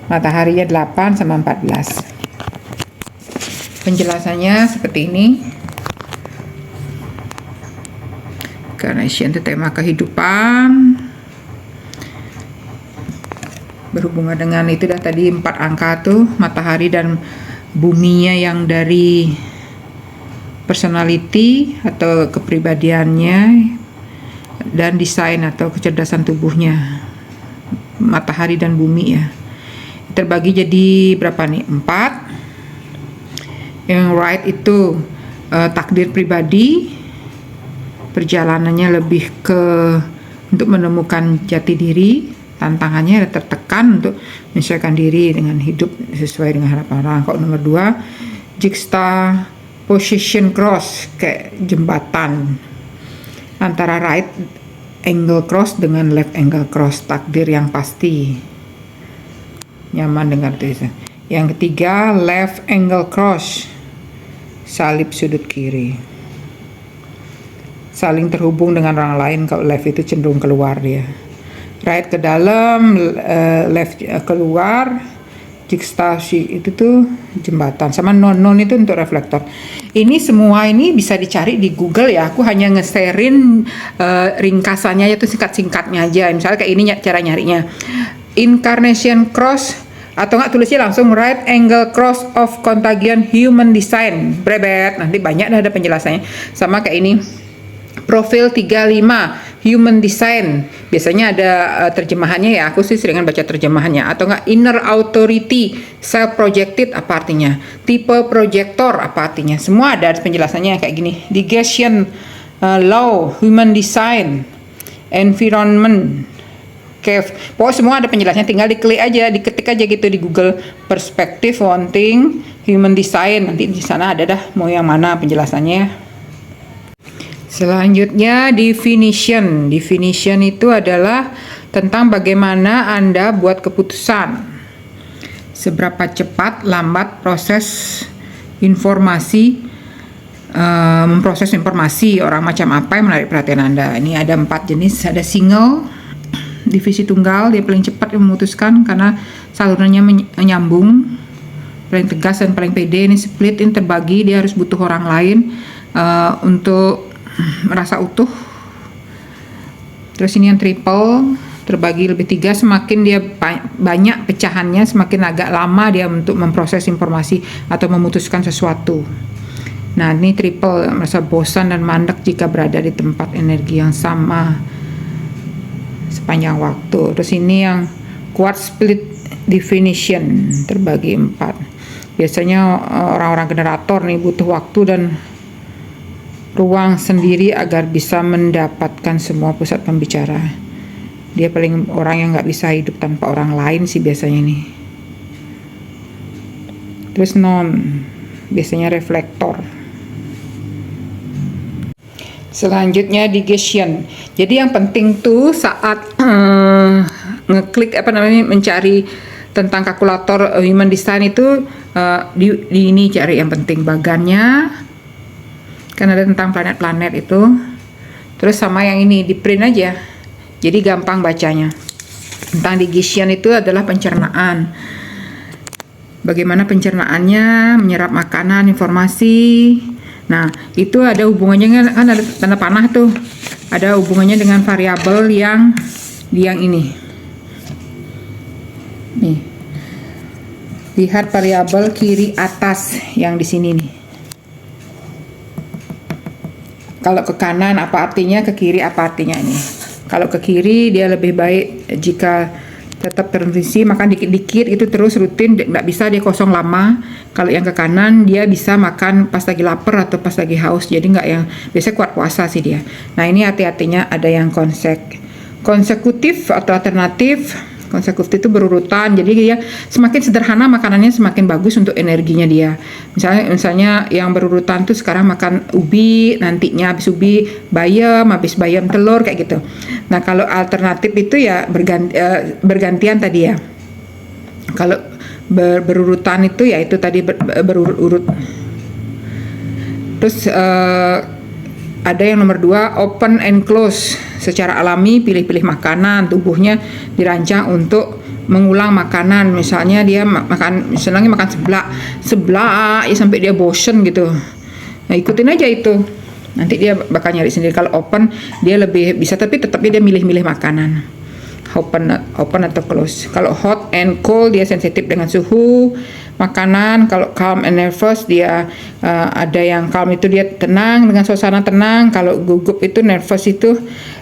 Mataharinya 8 sama 14. Penjelasannya seperti ini. Incarnation itu tema kehidupan. Berhubungan dengan itu dah tadi 4 angka tuh, matahari dan buminya yang dari personality atau kepribadiannya, dan desain atau kecerdasan tubuhnya, matahari dan bumi ya. Terbagi jadi berapa nih? 4. Yang right itu takdir pribadi, perjalanannya lebih ke untuk menemukan jati diri, tantangannya tertekan untuk menyesuaikan diri dengan hidup sesuai dengan harapan orang. Kalau nomor 2 juxtaposition cross, kayak jembatan antara right angle cross dengan left angle cross, takdir yang pasti, nyaman dengan itu. Yang ketiga left angle cross, salib sudut kiri, saling terhubung dengan orang lain. Kalau left itu cenderung keluar dia, right ke dalam, left keluar. Juxtaposition itu tuh jembatan, sama non itu untuk reflektor. Ini semua ini bisa dicari di Google ya. Aku hanya nge-sharein ringkasannya, yaitu singkat-singkatnya aja. Misalnya kayak ini cara nyarinya. Incarnation cross, atau nggak tulisnya langsung right angle cross of contagion human design. Brebet. Nanti banyak dah ada penjelasannya. Sama kayak ini. Profil 35 human design, biasanya ada terjemahannya ya, aku sih seringan baca terjemahannya. Atau enggak inner authority, self projected apa artinya, tipe projector apa artinya, semua ada penjelasannya kayak gini. Digression law, human design, environment, cave, pokoknya semua ada penjelasannya, tinggal diklik aja, diketik aja gitu di Google, perspective wanting human design, nanti di sana ada dah mau yang mana penjelasannya. Selanjutnya definition. Definition itu adalah tentang bagaimana Anda buat keputusan. Seberapa cepat, lambat proses informasi, memproses informasi, orang macam apa yang menarik perhatian Anda. Ini ada 4 jenis. Ada single, divisi tunggal, dia paling cepat memutuskan karena salurannya menyambung, paling tegas dan paling pede. Ini split, ini terbagi, dia harus butuh orang lain untuk merasa utuh. Terus ini yang triple, terbagi lebih 3, semakin dia banyak pecahannya, semakin agak lama dia untuk memproses informasi atau memutuskan sesuatu. Nah, ini triple, merasa bosan dan mandek jika berada di tempat energi yang sama sepanjang waktu. Terus ini yang quad split definition, terbagi 4. Biasanya orang-orang generator nih butuh waktu dan ruang sendiri agar bisa mendapatkan semua pusat pembicara. Dia paling orang yang nggak bisa hidup tanpa orang lain sih biasanya nih. Terus non, biasanya reflektor. Selanjutnya digression. Jadi yang penting tuh saat ngeklik mencari tentang kalkulator human design itu di ini cari yang penting bagannya. Kan ada tentang planet-planet itu, terus sama yang ini di print aja, jadi gampang bacanya. Tentang digression itu adalah pencernaan, bagaimana pencernaannya menyerap makanan, informasi. Nah, itu ada hubungannya kan ada tanda panah tuh, ada hubungannya dengan variabel yang ini nih, lihat variabel kiri atas yang di sini nih. Kalau ke kanan apa artinya, ke kiri apa artinya ini. Kalau ke kiri dia lebih baik jika tetap ternutrisi, makan dikit-dikit itu terus rutin, nggak bisa dia kosong lama. Kalau yang ke kanan dia bisa makan pas lagi lapar atau pas lagi haus, jadi nggak yang biasanya kuat puasa sih dia. Nah, ini hati-hatinya ada yang konsekutif atau alternatif. Konsekutif itu berurutan, jadi dia semakin sederhana makanannya semakin bagus untuk energinya dia. Misalnya yang berurutan tuh sekarang makan ubi, nantinya habis ubi bayam, habis bayam telur kayak gitu. Nah, kalau alternatif itu ya bergantian tadi ya. Kalau berurutan itu ya itu tadi berurut-urut. Terus ada yang nomor 2, open and close. Secara alami pilih-pilih makanan, tubuhnya dirancang untuk mengulang makanan. Misalnya dia senangnya makan seblak ya sampai dia bosen gitu. Nah, ikutin aja itu. Nanti dia bakal nyari sendiri. Kalau open dia lebih bisa, tapi tetapnya dia milih-milih makanan. Open atau close. Kalau hot and cold dia sensitif dengan suhu makanan. Kalau calm and nervous dia ada yang calm itu dia tenang dengan suasana tenang. Kalau gugup itu nervous itu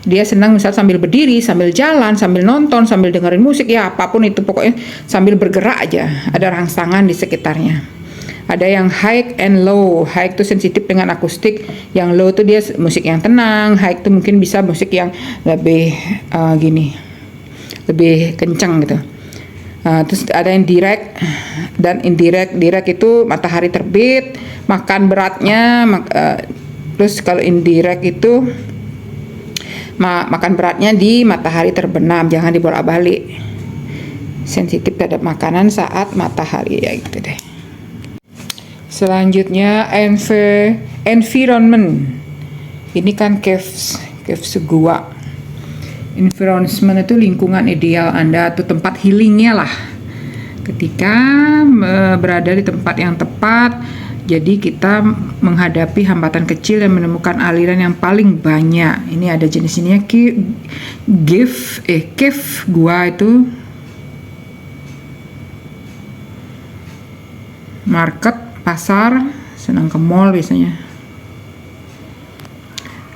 dia senang misal sambil berdiri, sambil jalan, sambil nonton, sambil dengerin musik, ya apapun itu pokoknya sambil bergerak aja, ada rangsangan di sekitarnya. Ada yang high and low. High itu sensitif dengan akustik, yang low itu dia musik yang tenang. High itu mungkin bisa musik yang lebih lebih kencang gitu. Terus ada yang direct dan indirect. Direct itu matahari terbit, makan beratnya. Terus kalau indirect itu makan beratnya di matahari terbenam, jangan dibolak-balik. Sensitif terhadap makanan saat matahari ya gitu deh. Selanjutnya environment. Ini kan caves gua. Environment itu lingkungan ideal Anda atau tempat healingnya lah. Ketika berada di tempat yang tepat, Jadi kita menghadapi hambatan kecil dan menemukan aliran yang paling banyak. Ini ada jenis ini ya, gua itu market, pasar, senang ke mall biasanya.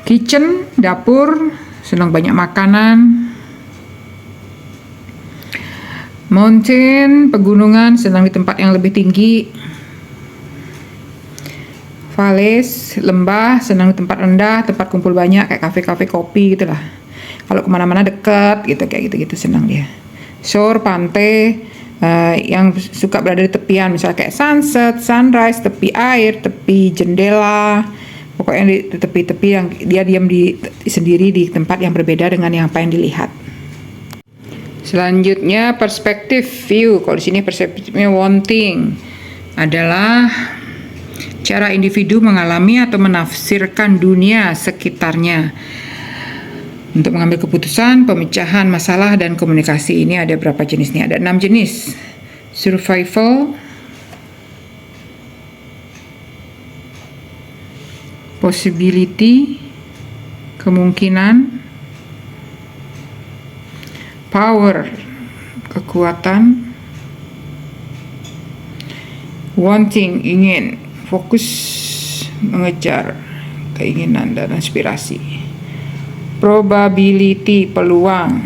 Kitchen, dapur, senang banyak makanan. Mountain, pegunungan, senang di tempat yang lebih tinggi. Valleys, lembah, senang di tempat rendah, tempat kumpul banyak, kayak kafe-kafe kopi gitulah. Kalau kemana-mana deket gitu, kayak gitu-gitu senang dia. Shore, pantai, yang suka berada di tepian, misalnya kayak sunset, sunrise, tepi air, tepi jendela, pokoknya di tepi-tepi yang dia diam sendiri di tempat yang berbeda dengan yang apa yang dilihat. Selanjutnya perspektif view. Kalau di sini perspektifnya wanting adalah cara individu mengalami atau menafsirkan dunia sekitarnya untuk mengambil keputusan, pemecahan masalah, dan komunikasi. Ini ada berapa jenis nih? Ada 6 jenis. Survival, possibility, kemungkinan, power, kekuatan, wanting, ingin, fokus, mengejar, keinginan dan inspirasi, probability, peluang,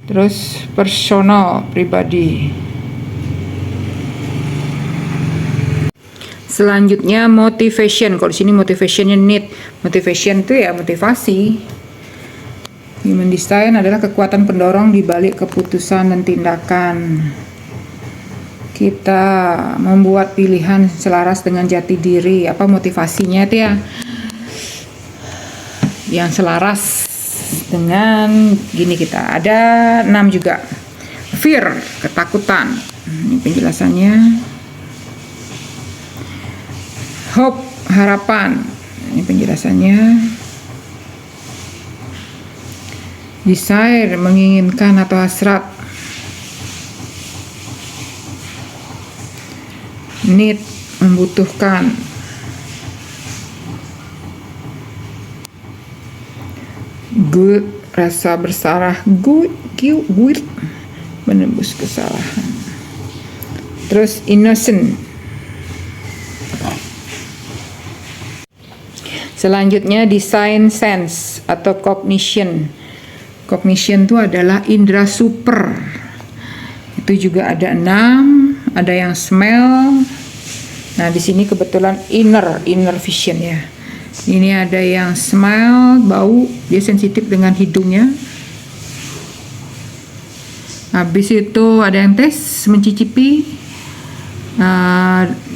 terus personal, pribadi. Selanjutnya motivation. Kalau di sini motivationnya need. Motivation itu ya motivasi. Human design adalah kekuatan pendorong di balik keputusan dan tindakan. Kita membuat pilihan selaras dengan jati diri. Apa motivasinya itu ya? Yang selaras dengan gini kita. Ada 6 juga. Fear, ketakutan. Ini penjelasannya. Hope, harapan. Ini penjelasannya. Desire, menginginkan atau hasrat. Need, membutuhkan. Good, rasa bersalah. Guilt, menembus kesalahan. Terus innocent. Selanjutnya design sense atau cognition. Cognition itu adalah indera super. Itu juga ada 6, ada yang smell. Nah, di sini kebetulan inner vision ya. Ini ada yang smell, bau, dia sensitif dengan hidungnya. Habis itu ada yang tes, mencicipi.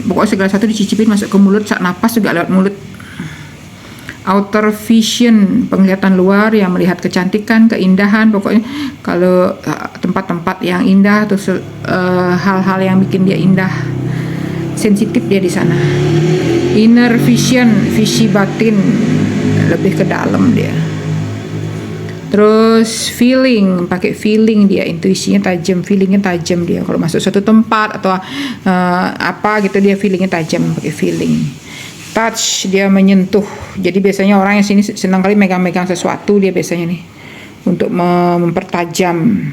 Pokoknya segala satu dicicipin masuk ke mulut, saat napas juga lewat mulut. Outer vision, penglihatan luar yang melihat kecantikan, keindahan, pokoknya kalau tempat-tempat yang indah atau hal-hal yang bikin dia indah, sensitif dia di sana. Inner vision, visi batin, lebih ke dalam dia. Terus feeling, pakai feeling dia, intuisinya tajam, feelingnya tajam dia. Kalau masuk suatu tempat atau apa gitu dia feelingnya tajam, pakai feeling. Touch, dia menyentuh. Jadi biasanya orang yang sini senang kali megang-megang sesuatu dia biasanya nih untuk mempertajam.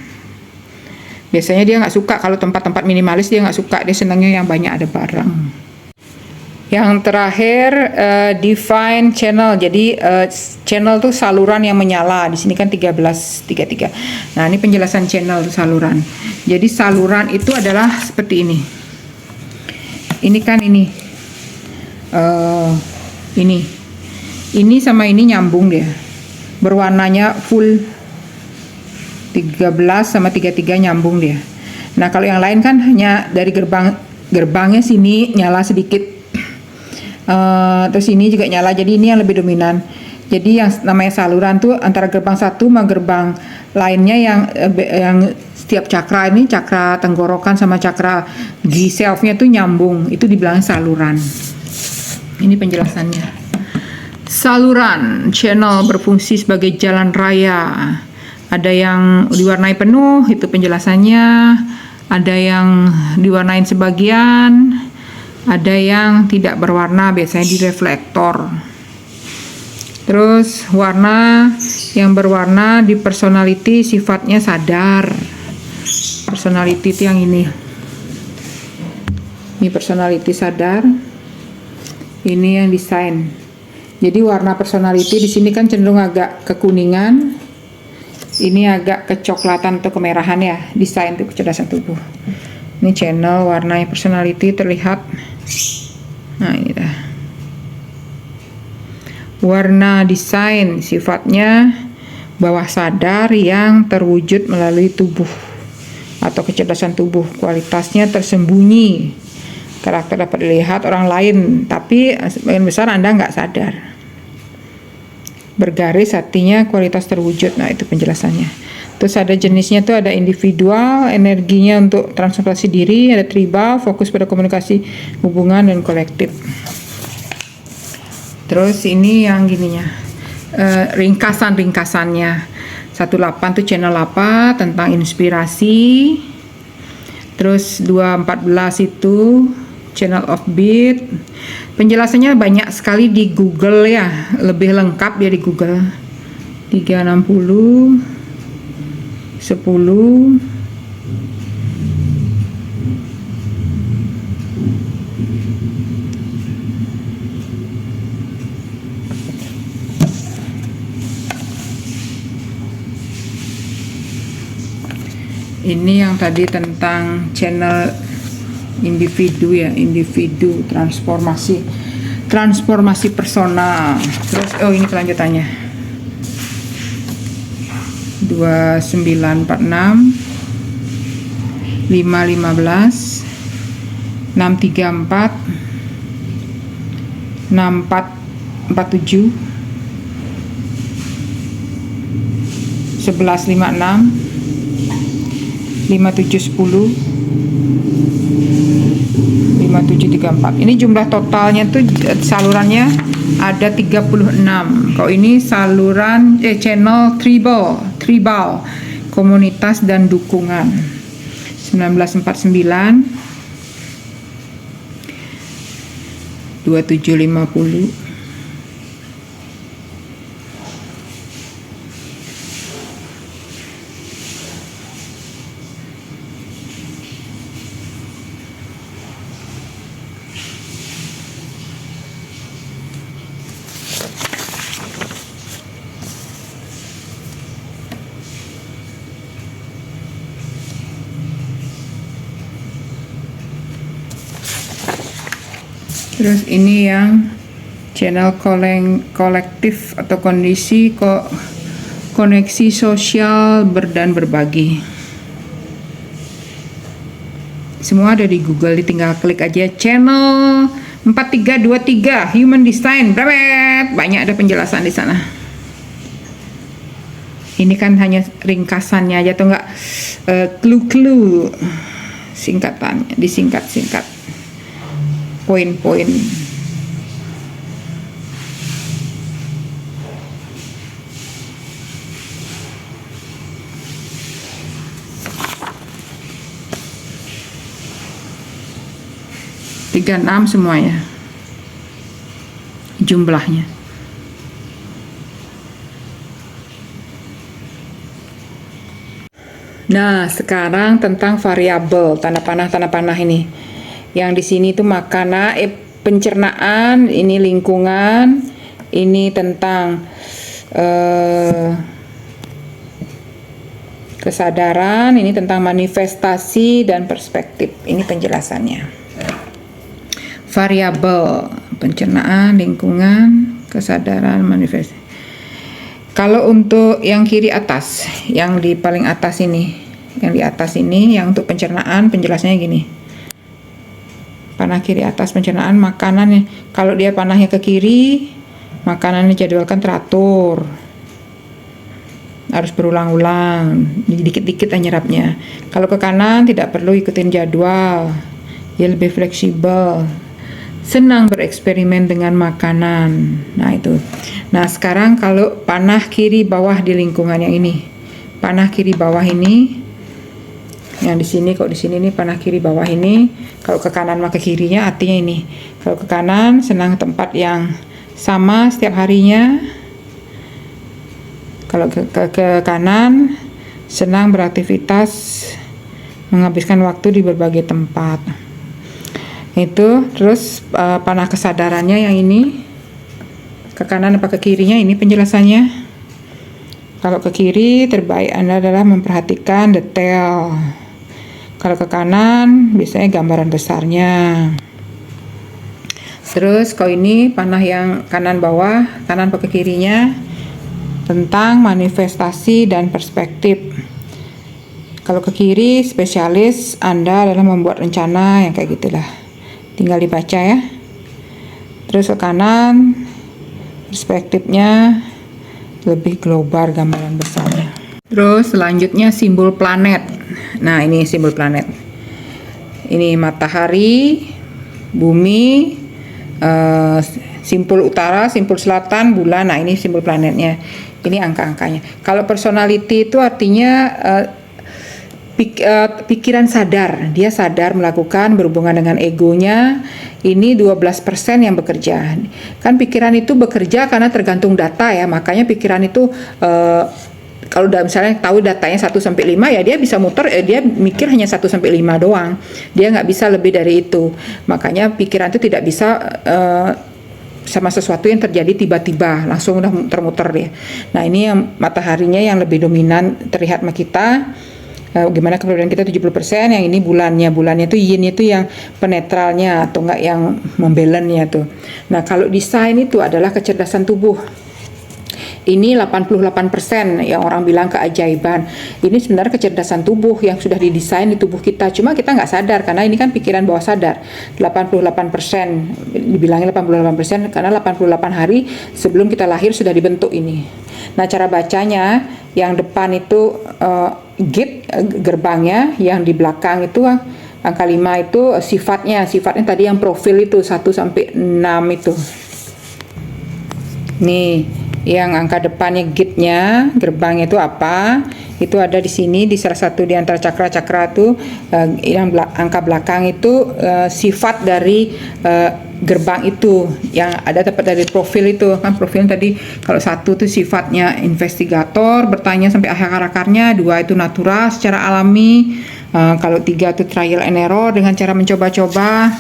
Biasanya dia nggak suka kalau tempat-tempat minimalis, dia nggak suka, dia senangnya yang banyak ada barang. Yang terakhir define channel. Jadi channel tuh saluran yang menyala. Di sini kan 1333. Nah, ini penjelasan channel tuh saluran. Jadi saluran itu adalah seperti ini. Ini kan ini. Ini sama ini nyambung dia, berwarnanya full 13 sama 33 nyambung dia. Nah, kalau yang lain kan hanya dari gerbangnya sini nyala sedikit, terus ini juga nyala, jadi ini yang lebih dominan. Jadi yang namanya saluran tuh antara gerbang satu sama gerbang lainnya yang setiap cakra ini, cakra tenggorokan sama cakra G-self-nya tuh nyambung, itu dibilang saluran. Ini penjelasannya. Saluran channel berfungsi sebagai jalan raya. Ada yang diwarnai penuh, itu penjelasannya. Ada yang diwarnain sebagian, ada yang tidak berwarna, biasanya di reflektor. Terus warna yang berwarna di personality sifatnya sadar. Personality itu yang ini. Ini personality sadar. Ini yang desain. Jadi warna personality di sini kan cenderung agak kekuningan. Ini agak kecoklatan atau kemerahan ya. Desain itu kecerdasan tubuh. Ini channel warna personality terlihat. Nah, ini dah. Warna desain sifatnya bawah sadar yang terwujud melalui tubuh atau kecerdasan tubuh. Kualitasnya tersembunyi. Karakter dapat dilihat orang lain, tapi sebagian besar Anda nggak sadar. Bergaris artinya kualitas terwujud. Nah, itu penjelasannya. Terus ada jenisnya tuh, ada individual, energinya untuk transformasi diri, ada tribal, fokus pada komunikasi hubungan, dan kolektif. Terus ini yang gininya, ringkasannya. 18 tuh channel apa, tentang inspirasi. Terus 214 itu channel of beat. Penjelasannya banyak sekali di Google ya, lebih lengkap ya di Google. 360, 10, ini yang tadi tentang channel individu ya, individu transformasi personal. Terus ini kelanjutannya 2946, 515, 634, 6447, 1156, 5710, 5734. Ini jumlah totalnya tuh salurannya ada 36. Kalau ini saluran channel tribal, komunitas dan dukungan. 1949, 2750, terus ini yang channel kolektif atau kondisi koneksi sosial dan berbagi. Semua ada di Google, tinggal klik aja channel 4323 Human Design. Banyak ada penjelasan di sana. Ini kan hanya ringkasannya aja atau enggak clue singkatannya, disingkat-singkat. Poin-poin. Tiga 36 semuanya jumlahnya. Nah, sekarang tentang variabel tanda panah ini. Yang di sini tuh makanan, pencernaan, ini lingkungan, ini tentang kesadaran, ini tentang manifestasi dan perspektif. Ini penjelasannya. Variabel, pencernaan, lingkungan, kesadaran, manifestasi. Kalau untuk yang kiri atas, yang di paling atas ini, yang di atas ini, yang untuk pencernaan, penjelasannya gini. Panah kiri atas pencernaan, makanan, kalau dia panahnya ke kiri, makanan dijadwalkan teratur, harus berulang-ulang, dikit-dikit nyerapnya. Kalau ke kanan tidak perlu ikutin jadwal, dia lebih fleksibel, senang bereksperimen dengan makanan. Nah itu. Nah sekarang kalau panah kiri bawah di lingkungan yang ini, panah kiri bawah ini Yang di sini, kalau di sini nih panah kiri bawah ini, kalau ke kanan maka ke kirinya, artinya ini. Kalau ke kanan senang tempat yang sama setiap harinya. Kalau ke kanan senang beraktivitas, menghabiskan waktu di berbagai tempat. Itu terus panah kesadarannya yang ini, ke kanan apa ke kirinya, ini penjelasannya. Kalau ke kiri, terbaik Anda adalah memperhatikan detail. Kalau ke kanan, biasanya gambaran besarnya. Terus kalau ini panah yang kanan bawah, kanan ke kirinya, tentang manifestasi dan perspektif. Kalau ke kiri, spesialis Anda adalah membuat rencana yang kayak gitulah. Tinggal dibaca ya. Terus ke kanan, perspektifnya lebih global, gambaran besarnya. Terus selanjutnya simbol planet. Nah, ini simbol planet. Ini matahari, bumi, simpul utara, simpul selatan, bulan. Nah, ini simbol planetnya. Ini angka-angkanya. Kalau personality itu artinya pikiran sadar. Dia sadar melakukan, berhubungan dengan egonya. Ini 12% yang bekerja. Kan pikiran itu bekerja karena tergantung data ya. Makanya pikiran itu kalau misalnya tahu datanya 1 sampai 5 ya dia bisa muter, dia mikir hanya 1 sampai 5 doang. Dia nggak bisa lebih dari itu. Makanya pikiran itu tidak bisa sama sesuatu yang terjadi tiba-tiba langsung udah muter-muter dia. Nah, ini yang mataharinya yang lebih dominan terlihat sama kita. Gimana kepribadian kita 70%, yang ini bulannya itu yin itu yang penetralnya atau enggak yang membalannya tuh. Nah, kalau desain itu adalah kecerdasan tubuh. Ini 88% yang orang bilang keajaiban. Ini sebenarnya kecerdasan tubuh yang sudah didesain di tubuh kita. Cuma kita nggak sadar karena ini kan pikiran bawah sadar. 88%, dibilangnya 88% karena 88 hari sebelum kita lahir sudah dibentuk ini. Nah, cara bacanya yang depan itu gate, gerbangnya, yang di belakang itu angka 5 itu sifatnya tadi yang profil itu 1 sampai 6 itu. Nih, yang angka depannya gate-nya, gerbang itu apa? Itu ada di sini di salah satu di antara cakra-cakra itu. Yang angka belakang itu sifat dari gerbang itu yang ada dapat dari profil itu kan. Profil tadi kalau 1 itu sifatnya investigator, bertanya sampai akar-akarnya. 2 itu natural secara alami. Kalau 3 itu trial and error dengan cara mencoba-coba.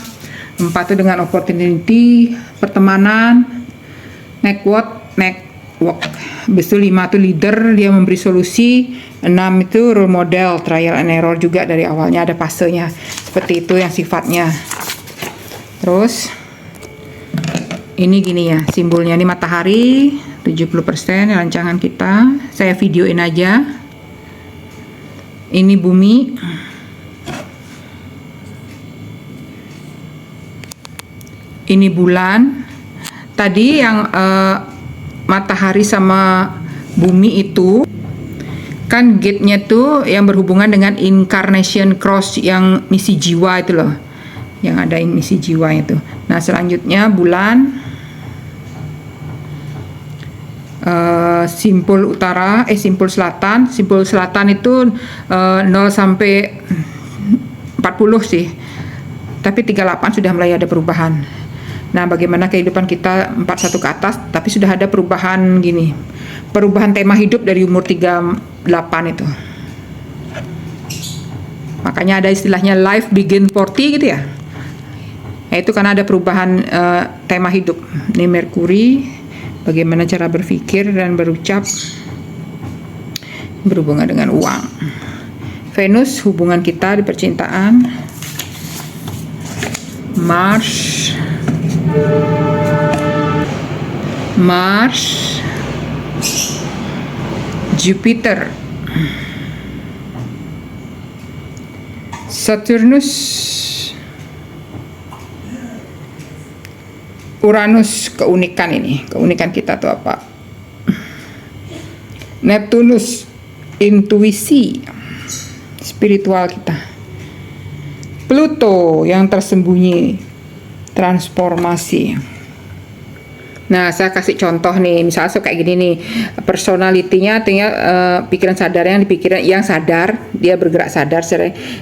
4 itu dengan opportunity, pertemanan, network. Habis itu 5 itu leader, dia memberi solusi. 6 itu role model, trial and error juga dari awalnya ada fasenya. Seperti itu yang sifatnya. Terus ini gini ya, simbolnya ini matahari 70% rancangan kita. Saya videoin aja. Ini bumi. Ini bulan. Tadi yang matahari sama bumi itu kan gate-nya tuh yang berhubungan dengan incarnation cross, yang misi jiwa itu loh, yang ada misi jiwa itu. Nah, selanjutnya bulan, simpul utara, simpul selatan. Simpul selatan itu 0 sampai 40 sih, tapi 38 sudah mulai ada perubahan. Nah, bagaimana kehidupan kita 41 ke atas, tapi sudah ada perubahan gini. Perubahan tema hidup dari umur 38 itu. Makanya ada istilahnya life begin 40 gitu ya. Itu karena ada perubahan tema hidup. Ini Merkuri, bagaimana cara berpikir dan berucap berhubungan dengan uang. Venus, hubungan kita di percintaan. Mars, Jupiter, Saturnus, Uranus, keunikan ini. Keunikan kita tuh apa? Neptunus, intuisi, spiritual kita. Pluto, yang tersembunyi, transformasi. Nah, saya kasih contoh nih, misalnya kayak gini nih, personalitinya artinya pikiran sadarnya di pikiran yang sadar, dia bergerak sadar.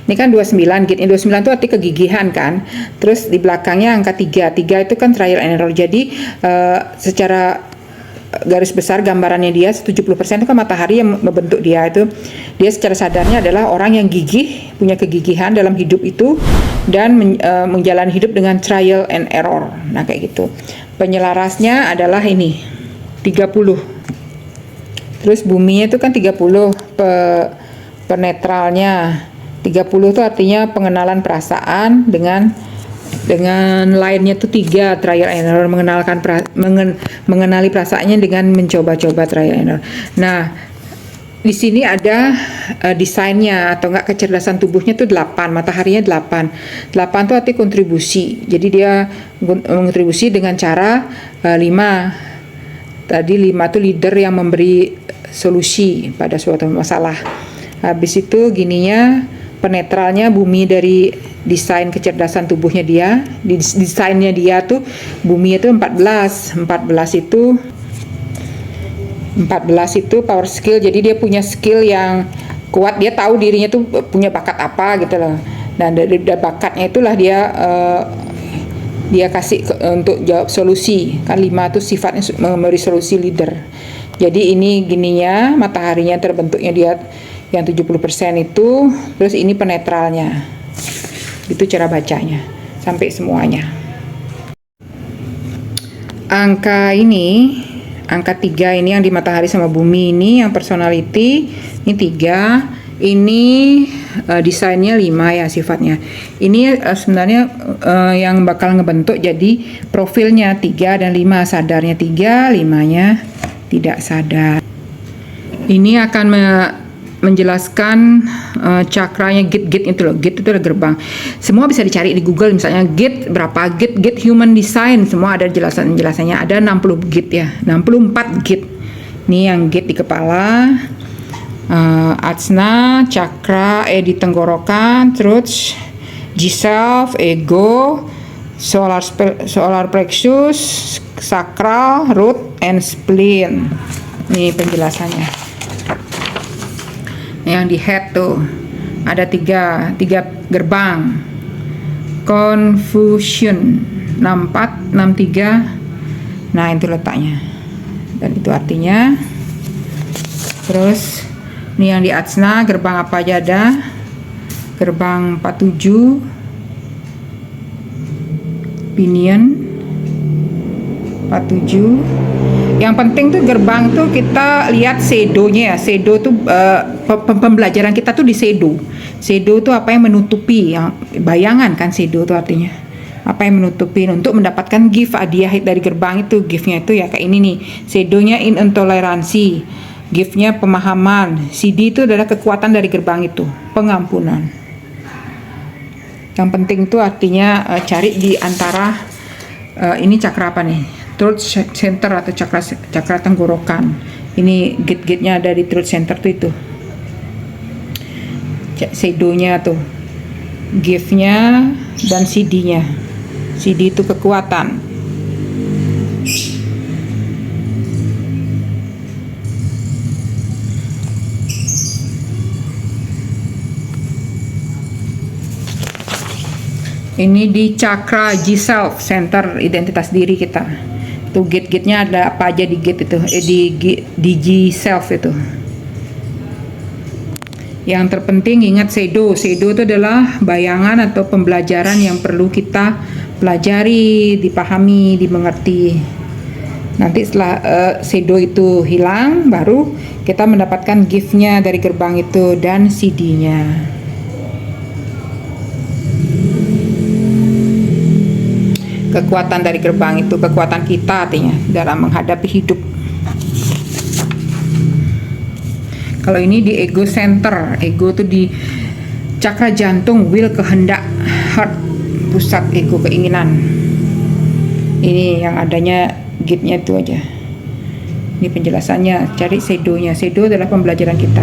Ini kan 29 gitu, 29 itu arti kegigihan kan. Terus di belakangnya angka 3 itu kan trial and error. Jadi secara garis besar gambarannya dia 70% itu kan matahari yang membentuk dia itu. Dia secara sadarnya adalah orang yang gigih, punya kegigihan dalam hidup itu dan menjalani hidup dengan trial and error. Nah, kayak gitu. Penyelarasnya adalah ini 30. Terus buminya itu kan 30, penetralnya 30 itu artinya pengenalan perasaan dengan lainnya tuh 3 trial and error, mengenali perasaannya dengan mencoba-coba trial and error. Nah, di sini ada desainnya atau enggak kecerdasan tubuhnya tuh 8, mataharinya 8 tuh arti kontribusi. Jadi dia kontribusi dengan cara 5. Tadi 5 tuh leader yang memberi solusi pada suatu masalah. Habis itu gininya penetralnya bumi dari desain kecerdasan tubuhnya dia. Desainnya dia tuh bumi itu 14 itu power skill. Jadi dia punya skill yang kuat, dia tahu dirinya tuh punya bakat apa gitu loh. Dan dari bakatnya itulah dia kasih untuk jawab solusi. Kan 5 itu sifatnya memberi solusi, leader. Jadi ini gininya mataharinya terbentuknya dia yang 70% itu, terus ini penetralnya. Itu cara bacanya sampai semuanya. Angka 3 ini yang di matahari sama bumi ini yang personality, ini 3, ini desainnya 5 ya sifatnya. Ini sebenarnya yang bakal ngebentuk jadi profilnya 3 dan 5, sadarnya 3, 5-nya tidak sadar. Ini akan menjelaskan cakranya gate itu loh. Gate itu adalah gerbang. Semua bisa dicari di Google, misalnya gate berapa, gate human design, semua ada jelasannya. Ada 60 gate ya, 64 gate. Ini yang gate di kepala, Ajna, cakra, di tenggorokan, terus G-self, ego, solar plexus, sakral, root, and spleen. Ini penjelasannya. Yang di head tuh ada tiga gerbang. Confusion 64, 63. Nah, itu letaknya. Dan itu artinya. Terus ini yang di Ajna, gerbang apa aja ada? Gerbang 47, Pinion 47. Yang penting tuh gerbang tuh kita lihat shadow-nya ya. Shadow tuh pembelajaran kita tuh di shadow. Shadow tuh apa yang menutupi, yang bayangan kan, shadow tuh artinya apa yang menutupi untuk mendapatkan gift hadiah dari gerbang itu. Giftnya itu ya kayak ini nih. Shadow-nya intoleransi, giftnya pemahaman. CD itu adalah kekuatan dari gerbang itu, pengampunan. Yang penting tuh artinya cari di antara ini cakra apa nih? Throat center atau cakra tenggorokan. Ini gate-gate-nya ada di throat center tuh itu. Shadow-nya tuh, gift-nya dan CD-nya. CD itu kekuatan. Ini di cakra G-self, center identitas diri kita. Tuh gate-gate-nya ada apa aja di gate itu, di G-self itu. Yang terpenting ingat shadow. Shadow itu adalah bayangan atau pembelajaran yang perlu kita pelajari, dipahami, dimengerti. Nanti setelah shadow itu hilang, baru kita mendapatkan gift-nya dari gerbang itu dan CD-nya. Kekuatan dari gerbang itu, kekuatan kita artinya dalam menghadapi hidup. Kalau ini di ego center, ego itu di cakra jantung, will, kehendak, heart, pusat ego, keinginan. Ini yang adanya gate-nya itu aja. Ini penjelasannya, cari shadow-nya. Shadow adalah pembelajaran kita.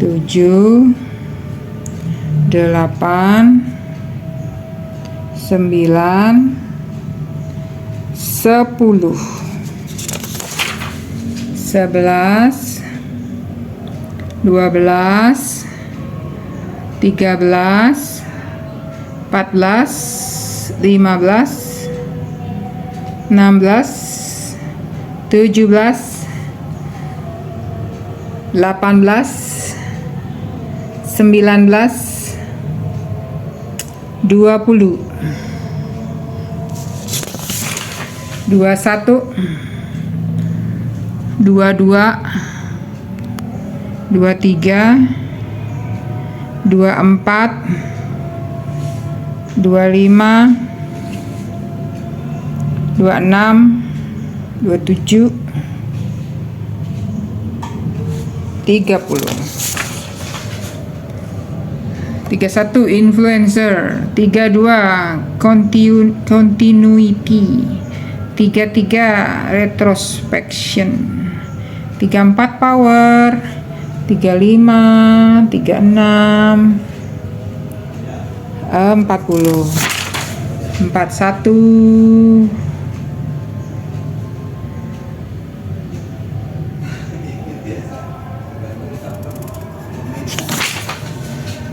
7, 8, 9, 10, 11, 12, 13, 14, 15, 16, 17, 18, 19, 20, 21, 22, 23, 24, 25, 26, 27, 30. 31 influencer, 32 continuity, 33 retrospection, 34 power, 35, 36, 40, 41,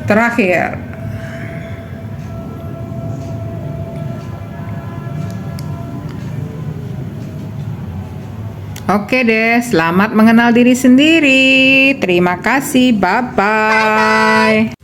terakhir. Oke deh, selamat mengenal diri sendiri. Terima kasih, bye-bye.